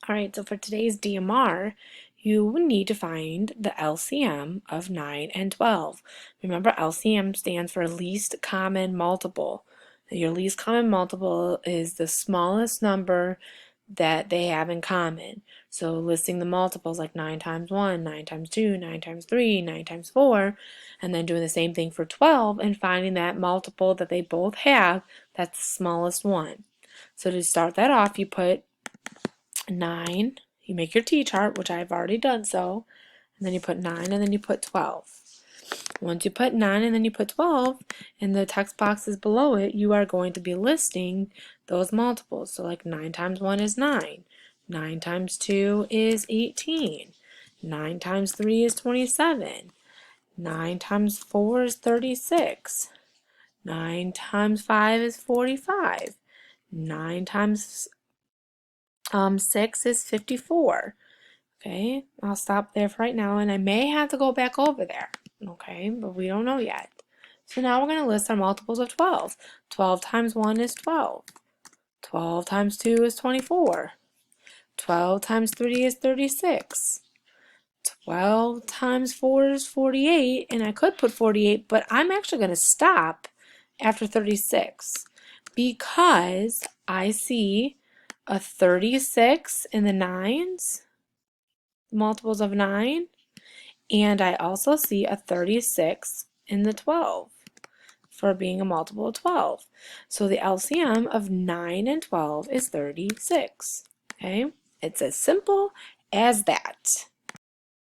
All right, so for today's DMR, you need to find the LCM of 9 and 12. Remember, LCM stands for least common multiple. Your least common multiple is the smallest number that they have in common. So listing the multiples like 9 times 1, 9 times 2, 9 times 3, 9 times 4, and then doing the same thing for 12 and finding that multiple that they both have, that's the smallest one. So to start that off, you put 9, you make your t-chart, which I've already done so, and then you put 9 and then you put 12. Once you put 9 and then you put 12, in the text boxes below it, you are going to be listing those multiples. So like 9 times 1 is 9, 9 times 2 is 18, 9 times 3 is 27, 9 times 4 is 36, 9 times 5 is 45, 9 times 6 is 54. Okay, I'll stop there for right now, and I may have to go back over there. Okay, but we don't know yet. So now we're going to list our multiples of 12. 12 times 1 is 12. 12 times 2 is 24. 12 times 3 is 36. 12 times 4 is 48, and I could put 48, but I'm actually going to stop after 36 because I see a 36 in the nines, multiples of 9, and I also see a 36 in the 12 for being a multiple of 12. So the LCM of 9 and 12 is 36. Okay, it's as simple as that.